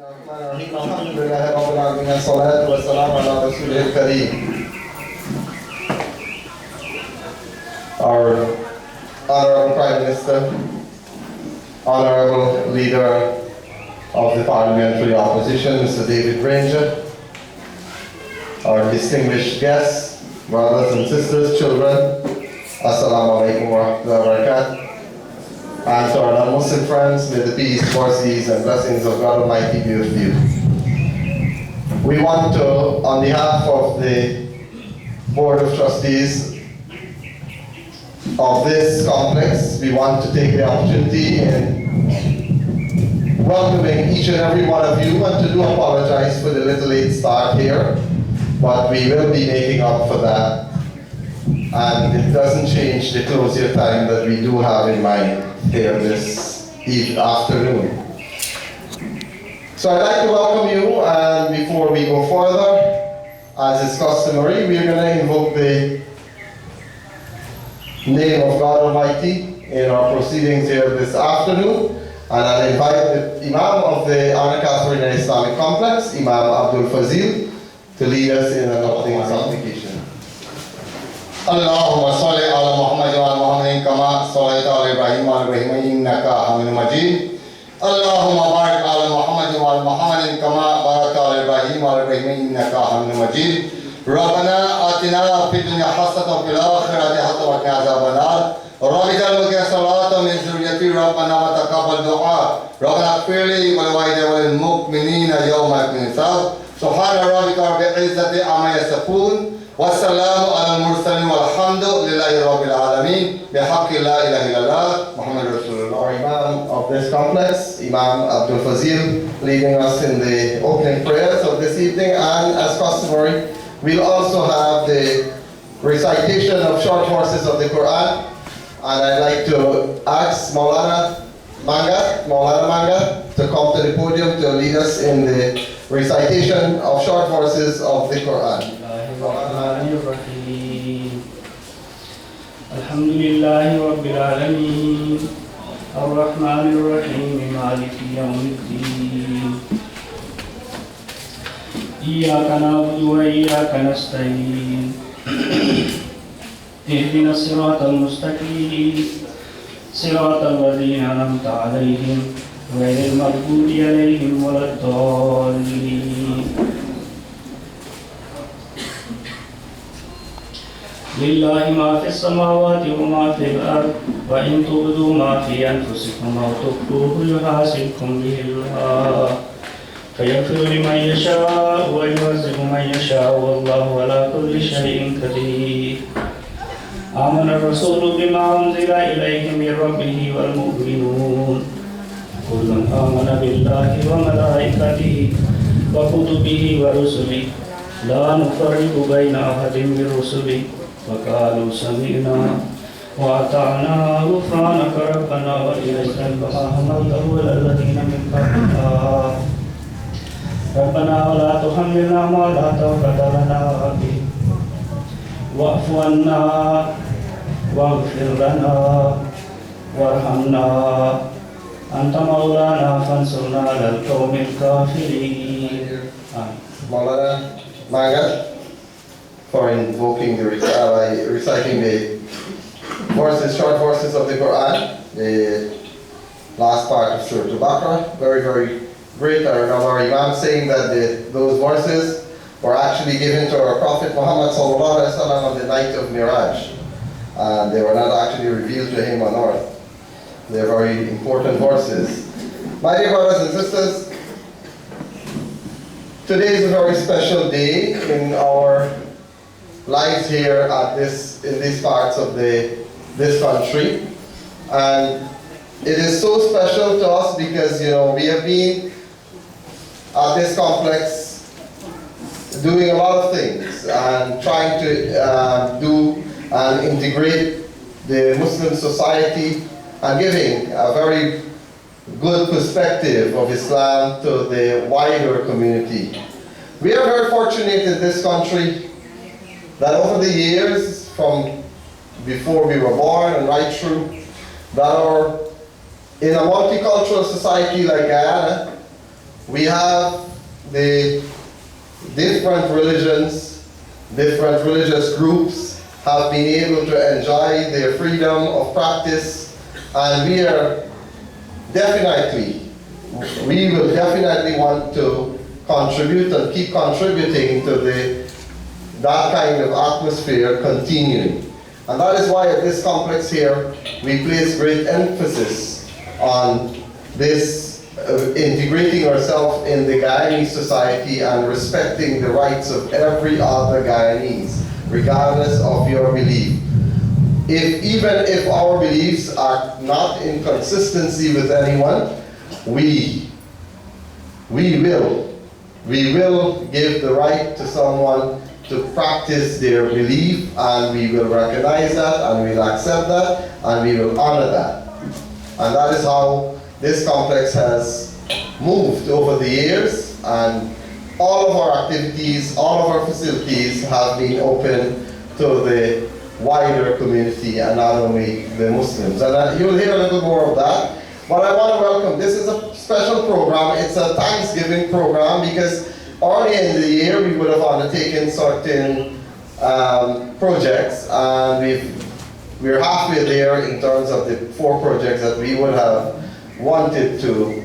Our Honorable Prime Minister, Honorable Leader of the Parliamentary Opposition, Mr. David Granger, our distinguished guests, brothers and sisters, children, Assalamu alaikum wa rahmatullahi wa barakatuh. And to our non-Muslim friends, may the peace, mercies, and blessings of God Almighty be with you. We want to, on behalf of the Board of Trustees of this complex, we want to take the opportunity in welcoming each and every one of you, and to do apologize for the little late start here, but we will be making up for that. And it doesn't change the closure time that we do have in mind here this afternoon. So I'd like to welcome you, and before we go further, as is customary, we are going to invoke the name of God Almighty in our proceedings here this afternoon. And I'll invite the Imam of the Anna Catherine Islamic Complex, Imam Abdul Fazil, to lead us in an opening supplication. اللهم صل على محمد وعلى محمد كما صليت على ابراهيم وعلى ابراهيم انك حميد مجيد. اللهم بارك على محمد وعلى محمد كما باركت على ابراهيم وعلى ابراهيم انك حميد مجيد. ربنا آتنا في الدنيا حسنة وفي الآخرة حسنة وقنا عذاب النار. رب اجعل مقيم الصلاة من ذريتي ربنا وتقبل دعاء. ربنا اغفر لي ولوالدي وللمؤمنين يوم يقوم الحساب. سبحان ربك رب العزة عما يصفون. والسلام على المرسلين والحمد لله رب العالمين بحق لا إله إلا الله محمد رسول الله. Our Imam of this complex, Imam Abdul Fazil, leading us in the opening prayers of this evening, and as customary, we'll also have the recitation of short verses of the Quran. And I'd like to ask Maulana Manga to come to the podium to lead us in the recitation of short verses of the Quran. الحمد لله رب العالمين الرحمن الرحيم مالك يوم الدين إياك نعبد وإياك نستعين اهدنا الصراط المستقيم صراط الذين أنعمت عليهم غير المغضوب عليهم ولا الضالين. لله ما في السماوات وما في الأرض وإن تبدوا ما في أنفسكم أو تخفوه يحاسبكم به الله فيغفر لمن يشاء ويعذب من يشاء والله على كل شيء قدير. آمن الرسول بما أنزل إليه من ربه والمؤمنون كل آمن بالله وملائكته وكتبه ورسله لا نفرق بين أحد من رسله وقالوا سمعنا وأطعنا غفرانك ربنا وإليك المصير حملته على الذين من قبلنا ربنا ولا تحملنا ما لا طاقة لنا به واعف عنا واغفر لنا وارحمنا أنت مولانا فانصرنا على القوم الكافرين. Maulana Manga, for invoking reciting the verses, short verses of the Quran, the last part of Surah Al-Baqarah. Very, very great. I remember our Imam saying that those verses were actually given to our Prophet Muhammad ﷺ on the night of Miraj. And they were not actually revealed to him on earth. They're very important verses. My dear brothers and sisters, today is a very special day in our lives here in these parts of this country, and it is so special to us because we have been at this complex doing a lot of things and trying to do and integrate the Muslim society and giving a very good perspective of Islam to the wider community. We are very fortunate in this country that over the years, from before we were born and right through, that are in a multicultural society like Guyana, we have the different religions, different religious groups have been able to enjoy their freedom of practice, and we will definitely want to contribute and keep contributing to that kind of atmosphere continuing. And that is why at this complex here, we place great emphasis on this integrating ourselves in the Guyanese society and respecting the rights of every other Guyanese, regardless of your belief. Even if our beliefs are not in consistency with anyone, we will give the right to someone to practice their belief, and we will recognize that, and we'll accept that, and we will honor that. And that is how this complex has moved over the years, and all of our activities, all of our facilities have been open to the wider community and not only the Muslims. And you'll hear a little more of that. But I want to welcome, this is a special program. It's a Thanksgiving program because early in the year we would have undertaken certain projects, and we're halfway there in terms of the 4 projects that we would have wanted to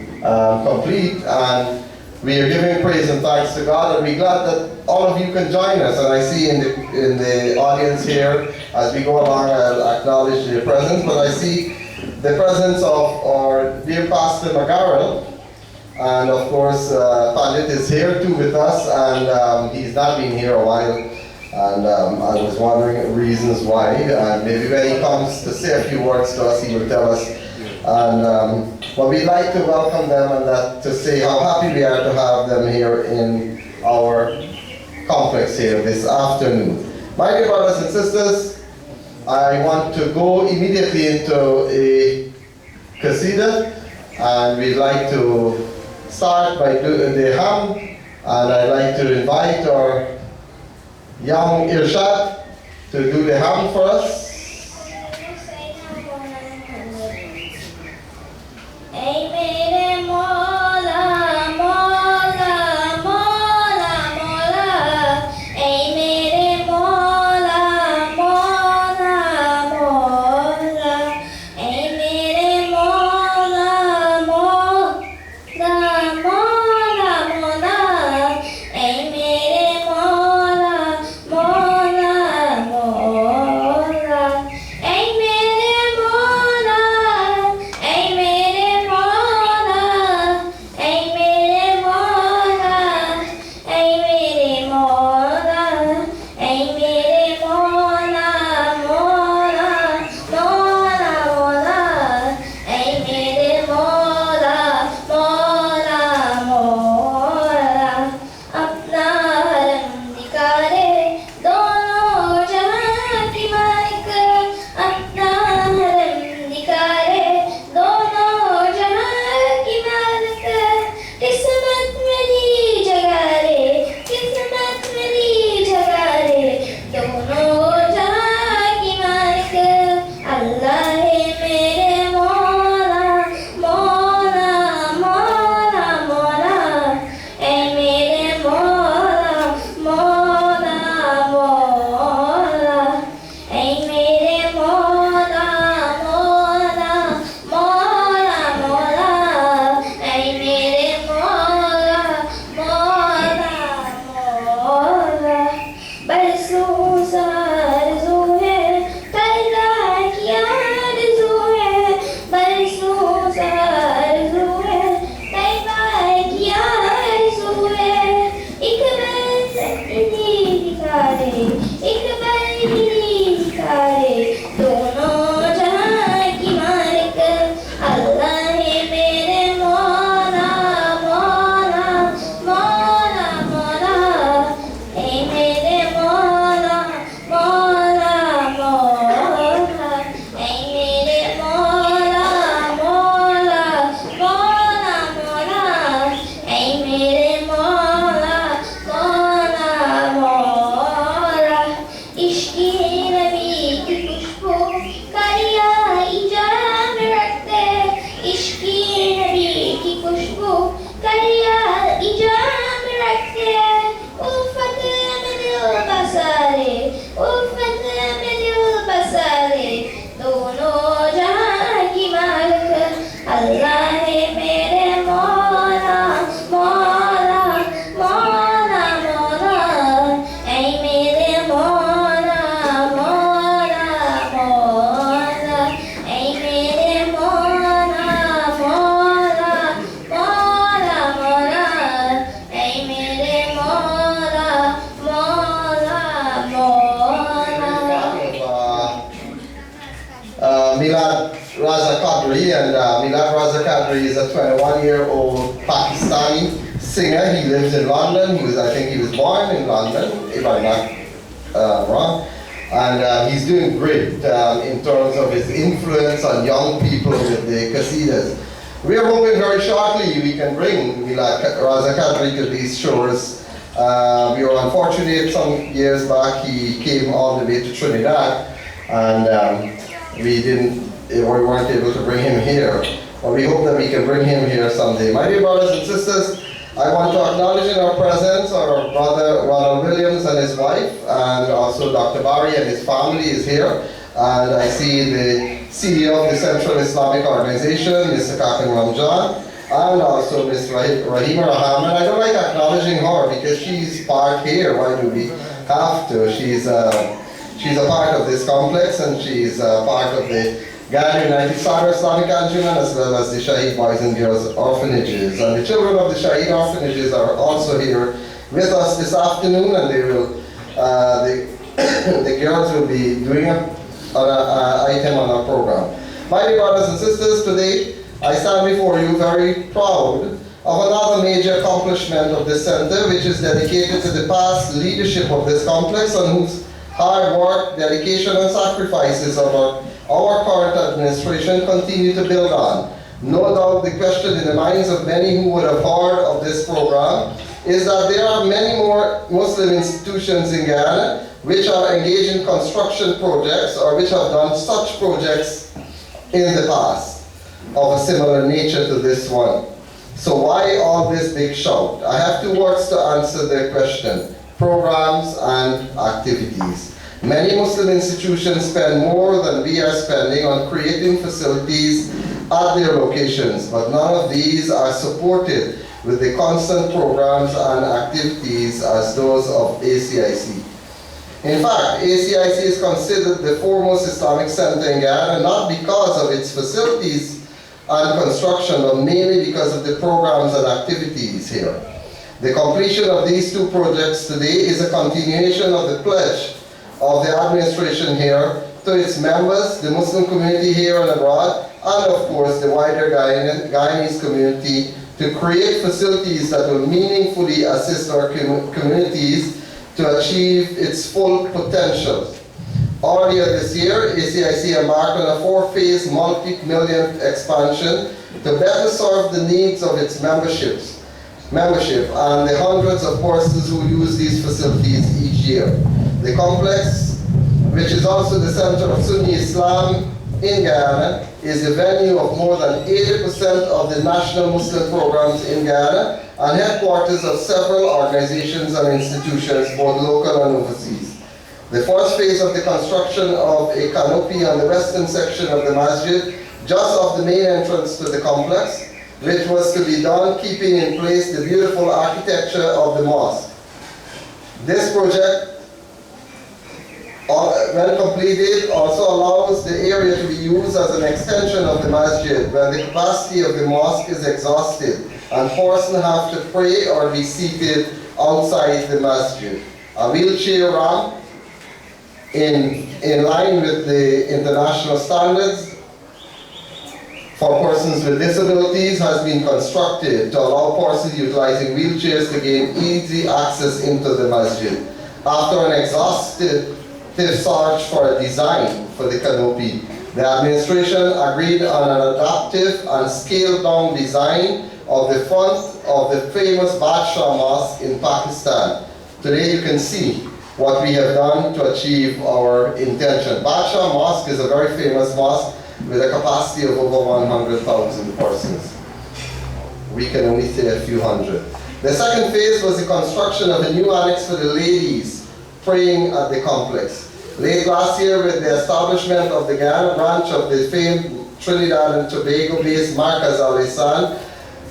complete, and we are giving praise and thanks to God, and we're glad that all of you can join us. And I see in the audience here, as we go along, I'll acknowledge your presence, but I see the presence of our dear Pastor McGarrell, and of course Pandit is here too with us, and he's not been here a while, and I was wondering reasons why, and maybe when he comes to say a few words to us, he will tell us. And but we'd like to welcome them and to say how happy we are to have them here in our complex here this afternoon. My dear brothers and sisters, I want to go immediately into a qasida, and we'd like to start by doing the ham, and I'd like to invite our young Irshad to do the ham for us. Mola, Qadri, and Milad Raza Qadri is a 21-year-old Pakistani singer. He lives in London. I think he was born in London, if I'm not wrong. And he's doing great in terms of his influence on young people with the qasidas. We are hoping very shortly we can bring Milad Raza Qadri to these shores. We were unfortunate some years back. He came all the way to Trinidad, and we weren't able to bring him here. But we hope that we can bring him here someday. My dear brothers and sisters, I want to acknowledge in our presence our brother Ronald Williams and his wife, and also Dr. Barry and his family is here. And I see the CEO of the Central Islamic Organization, Mr. Kakan Ramjan, and also Ms. Rahima Rahman. I don't like acknowledging her because she's part here. Why do we have to? She's a part of this complex, and she's a part of the Guyana United Father Islamic Anjuman, as well as the Shaheed Boys and Girls Orphanages. And the children of the Shaheed Orphanages are also here with us this afternoon, and they will, the girls will be doing an item on our program. My dear brothers and sisters, today I stand before you very proud of another major accomplishment of this center, which is dedicated to the past leadership of this complex, on whose hard work, dedication, and sacrifices of our current administration continue to build on. No doubt the question in the minds of many who would have heard of this program is that there are many more Muslim institutions in Guyana which are engaged in construction projects or which have done such projects in the past of a similar nature to this one. So why all this big shout? I have two words to answer the question: programs and activities. Many Muslim institutions spend more than we are spending on creating facilities at their locations, but none of these are supported with the constant programs and activities as those of ACIC. In fact, ACIC is considered the foremost Islamic center in Guyana, not because of its facilities and construction, but mainly because of the programs and activities here. The completion of these two projects today is a continuation of the pledge of the administration here to its members, the Muslim community here and abroad, and of course the wider Guyanese community, to create facilities that will meaningfully assist our communities to achieve its full potential. Earlier this year, ACIC embarked on a 4-phase multi-million expansion to better serve the needs of its membership and the hundreds of persons who use these facilities each year. The complex, which is also the center of Sunni Islam in Guyana, is the venue of more than 80% of the national Muslim programs in Guyana and headquarters of several organizations and institutions, both local and overseas. The first phase of the construction of a canopy on the western section of the Masjid, just off the main entrance to the complex, which was to be done keeping in place the beautiful architecture of the mosque. This project, when completed, also allows the area to be used as an extension of the masjid, where the capacity of the mosque is exhausted and persons have to pray or be seated outside the masjid. A wheelchair ramp in line with the international standards for persons with disabilities has been constructed to allow persons utilizing wheelchairs to gain easy access into the masjid. After an exhaustive search for a design for the canopy, the administration agreed on an adaptive and scaled down design of the front of the famous Badshah Mosque in Pakistan. Today you can see what we have done to achieve our intention. Badshah Mosque is a very famous mosque with a capacity of over 100,000 persons. We can only say a few hundred. The second phase was the construction of a new annex for the ladies praying at the complex. Late last year, with the establishment of the Guyana branch of the famed Trinidad and Tobago-based Markaz Al-Ihsan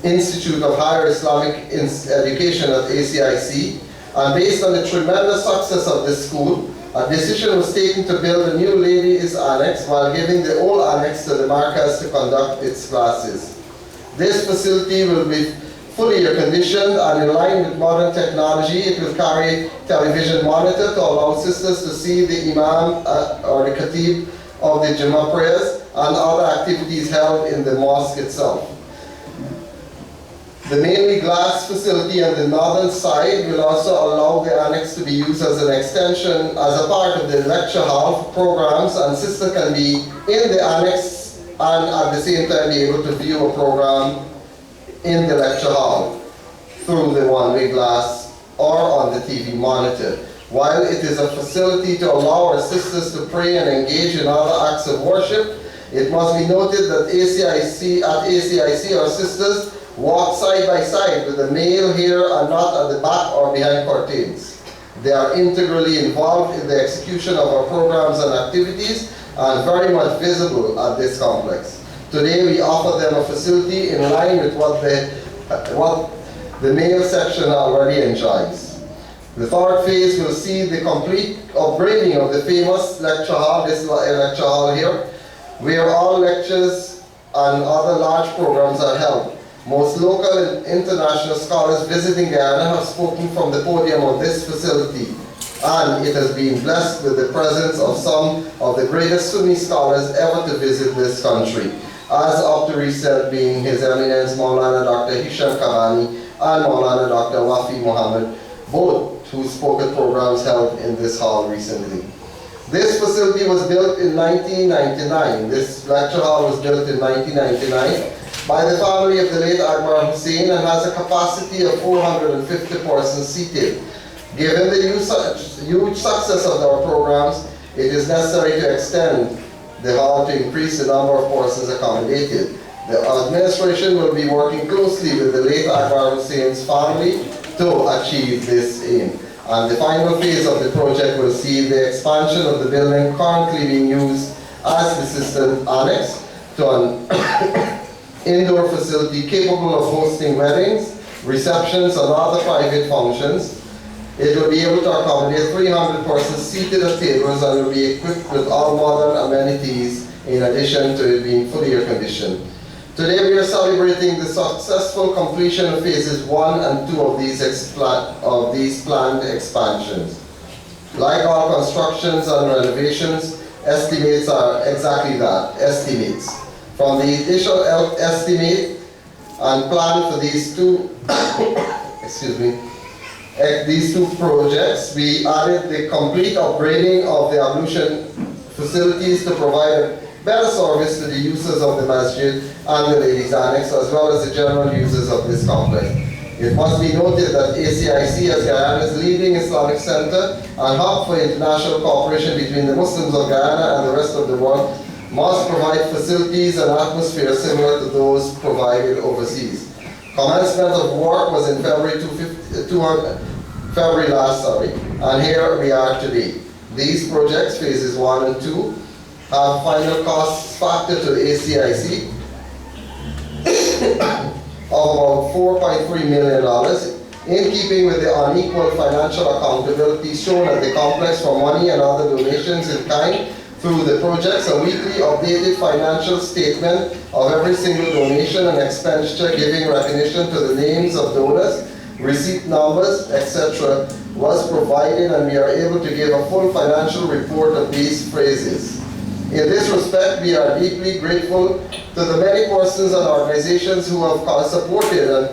Institute of Higher Islamic Education at ACIC, and based on the tremendous success of this school, a decision was taken to build a new ladies annex while giving the old annex to the Markaz to conduct its classes. This facility will be fully air-conditioned and in line with modern technology. It will carry television monitor to allow sisters to see the imam or the khatib of the Jummah prayers, and other activities held in the mosque itself. The mainly glass facility on the northern side will also allow the annex to be used as an extension, as a part of the lecture hall for programs, and sister can be in the annex and at the same time be able to view a program in the lecture hall through the one-way glass or on the TV monitor. While it is a facility to allow our sisters to pray and engage in other acts of worship, it must be noted that at ACIC our sisters walk side by side with the male here and not at the back or behind curtains. They are integrally involved in the execution of our programs and activities and very much visible at this complex. Today we offer them a facility in line with what the male section already enjoys. The third phase will see the complete upgrading of the famous lecture hall, this lecture hall here, where all lectures and other large programs are held. Most local and international scholars visiting Guyana have spoken from the podium of this facility, and it has been blessed with the presence of some of the greatest Sunni scholars ever to visit this country, as up to recent being His Eminence Maulana Dr. Hisham Kabani and Maulana Dr. Wafi Muhammad, both who spoke at programs held in this hall recently. This facility was built in 1999. This lecture hall was built in 1999 by the family of the late Akbar Hussein and has a capacity of 450 persons seated. Given the huge success of our programs, it is necessary to extend the hall to increase the number of persons accommodated. The administration will be working closely with the late Akbar Hussein's family to achieve this aim. And the final phase of the project will see the expansion of the building currently being used as the sister annex to an indoor facility capable of hosting weddings, receptions, and other private functions. It will be able to accommodate 300 persons seated at tables and will be equipped with all modern amenities in addition to it being fully air-conditioned. Today we are celebrating the successful completion of phases 1 and 2 of these planned expansions. Like all constructions and renovations, estimates are exactly that, estimates. From the initial estimate and plan for these two, these two projects, we added the complete upgrading of the ablution facilities to provide a better service to the users of the Masjid and the Ladies Annex, as well as the general users of this complex. It must be noted that ACIC, as Guyana's leading Islamic center and hub for international cooperation between the Muslims of Guyana and the rest of the world, must provide facilities and atmosphere similar to those provided overseas. Commencement of work was in February last, and here we are today. These projects, phases 1 and 2, have final costs factored to the ACIC of about $4.3 million, in keeping with the unequal financial accountability shown at the complex for money and other donations in kind through the projects. A weekly updated financial statement of every single donation and expenditure giving recognition to the names of donors, receipt numbers, etc. was provided, and we are able to give a full financial report of these phases. In this respect, we are deeply grateful to the many persons and organizations who have supported and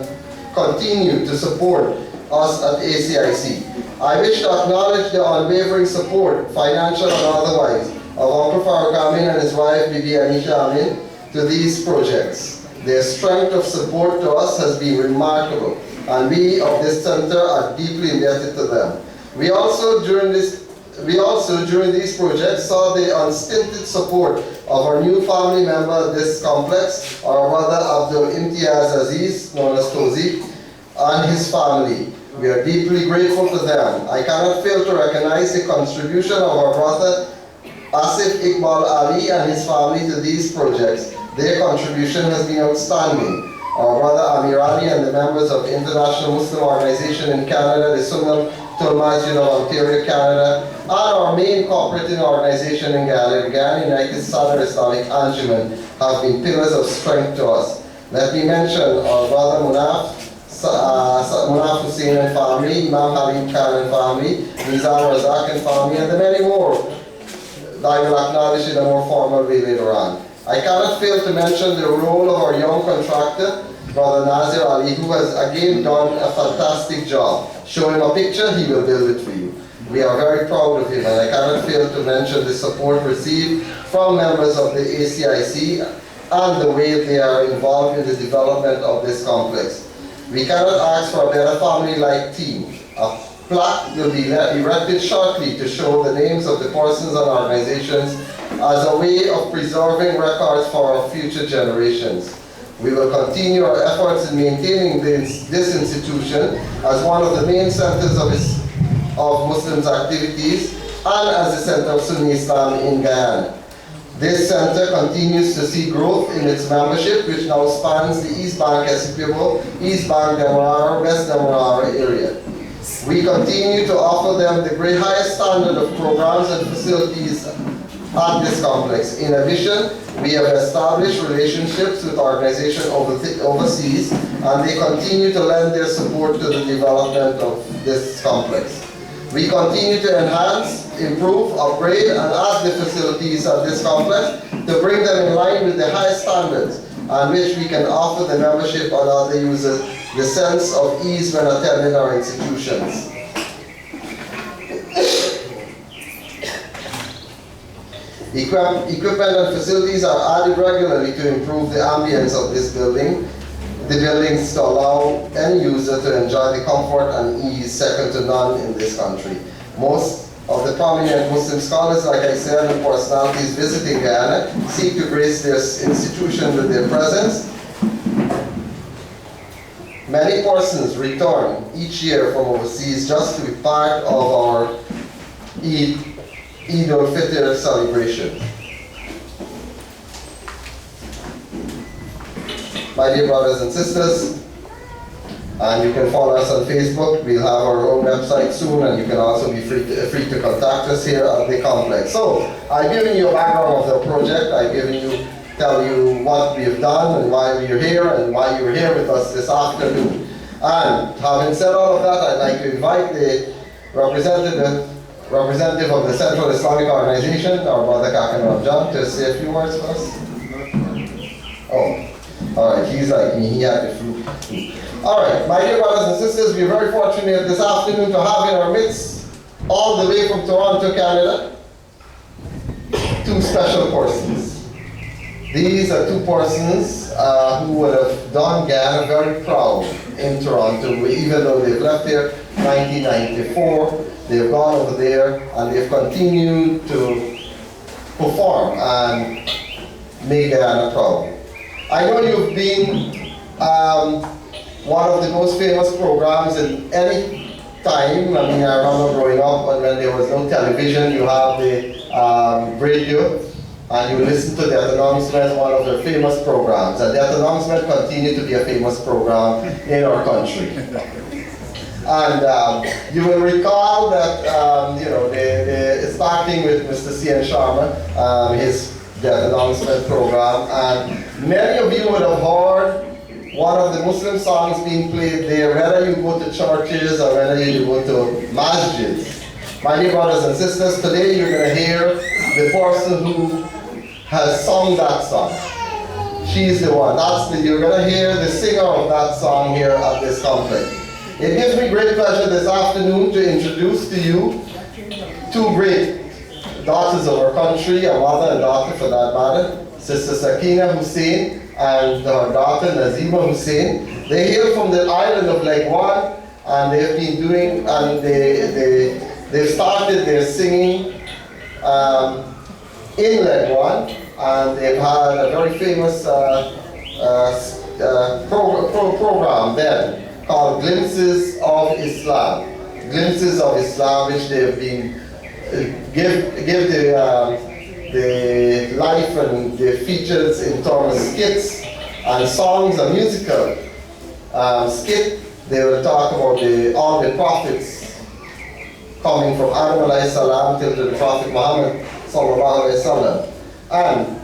continue to support us at ACIC. I wish to acknowledge the unwavering support, financial and otherwise, of Uncle Farooq Amin and his wife Bibi Anisha Amin to these projects. Their strength of support to us has been remarkable, and we of this center are deeply indebted to them. We also, during these projects, saw the unstinted support of our new family member of this complex, our brother Abdul Imtiaz Aziz, known as Tozik, and his family. We are deeply grateful to them. I cannot fail to recognize the contribution of our brother Asif Iqbal Ali and his family to these projects. Their contribution has been outstanding. Our brother Amir Ali and the members of International Muslim Organization in Canada, the Sunnah Masjid of Ontario, Canada, and our main cooperating organization in Guyana, the Guyana United Southern Islamic Anjuman, have been pillars of strength to us. Let me mention our brother Munaf Hussein and family, Imam Halim Khan and family, Nizam Razak and family, and the many more that I will acknowledge in a more formal way later on. I cannot fail to mention the role of our young contractor, Brother Nazir Ali, who has again done a fantastic job. Show him a picture, he will build it for you. We are very proud of him, and I cannot fail to mention the support received from members of the ACIC and the way they are involved in the development of this complex. We cannot ask for a better family-like team. A plaque will be erected shortly to show the names of the persons and organizations as a way of preserving records for our future generations. We will continue our efforts in maintaining this institution as one of the main centers of Muslims' activities and as the center of Sunni Islam in Guyana. This center continues to see growth in its membership, which now spans the East Bank Essequibo, East Bank Demerara, West Demerara area. We continue to offer them the great highest standard of programs and facilities at this complex. In addition, we have established relationships with organizations overseas, and they continue to lend their support to the development of this complex. We continue to enhance, improve, upgrade, and add the facilities at this complex to bring them in line with the highest standards, and which we can offer the membership and other users the sense of ease when attending our institutions. Equipment and facilities are added regularly to improve the ambience of this building. The buildings to allow any user to enjoy the comfort and ease second to none in this country. Most of the prominent Muslim scholars, like I said, and personalities visiting Guyana seek to grace this institution with their presence. Many persons return each year from overseas just to be part of our Eid al-Fitr celebration. My dear brothers and sisters, and you can follow us on Facebook. We'll have our own website soon, and you can also be free to contact us here at the complex. So, I've given you a background of the project. I've tell you what we've done and why we're here and why you're here with us this afternoon. And having said all of that, I'd like to invite the representative of the Central Islamic Organization, our brother Kakan Ramjan, to say a few words for us. Oh. Alright, he's like me, he had the fruit. Alright, my dear brothers and sisters, we're very fortunate this afternoon to have in our midst, all the way from Toronto, Canada, two special persons. These are two persons who would have done Guyana very proud in Toronto, even though they've left here in 1994. They've gone over there and they've continued to perform and make Guyana proud. I know you've been one of the most famous programs in any time. I mean, I remember growing up when there was no television, you have the radio, and you listen to Death Announcement, one of their famous programs. And Death Announcement continued to be a famous program in our country. And you will recall that, starting with Mr. C.N. Sharma, his Death Announcement program, and many of you would have heard one of the Muslim songs being played there, whether you go to churches or whether you go to masjids. My dear brothers and sisters, today you're going to hear the person who has sung that song. She's the one. You're going to hear the singer of that song here at this complex. It gives me great pleasure this afternoon to introduce to you two great daughters of our country, a mother and daughter for that matter, Sister Sakina Hussein and her daughter Nazima Hussein. They hail from the island of Legwan, and they've been doing, and they've started their singing in Legwan, and they've had a very famous program then called Glimpses of Islam. Glimpses of Islam, which they've been give the life and the features in terms of skits and songs and musical skit. They will talk about all the prophets coming from Adam alayhi salam till to the Prophet Muhammad sallallahu alayhi wasallam. And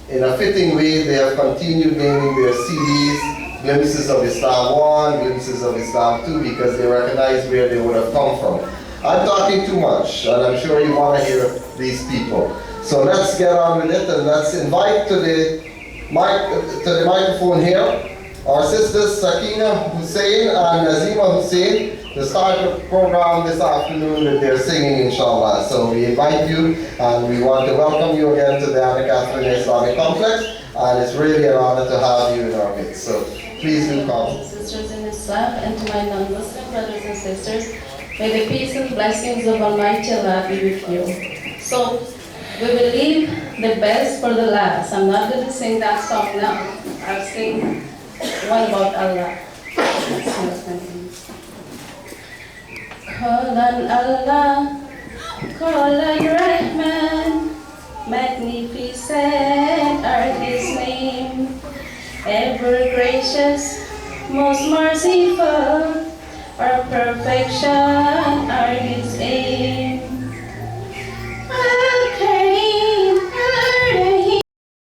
in a fitting way, they have continued naming their CDs Glimpses of Islam 1, Glimpses of Islam 2, because they recognize where they would have come from. I'm talking too much, and I'm sure you want to hear these people. So let's get on with it and let's invite to the microphone here our sisters Sakina Hussein and Nazima Hussein to start the program this afternoon with their singing, inshallah. So we invite you and we want to welcome you again to the Annex Islamic Complex, and it's really an honor to have you in our midst. So please do come. Sisters in Islam, and to my non-Muslim brothers and sisters, may the peace and blessings of Almighty Allah be with you. So we will leave the best for the last. I'm not going to sing that song now. I'll sing one about Allah. Call on Allah, call on Rahman, magnificent are His name, ever gracious, most merciful, our perfection are His aim.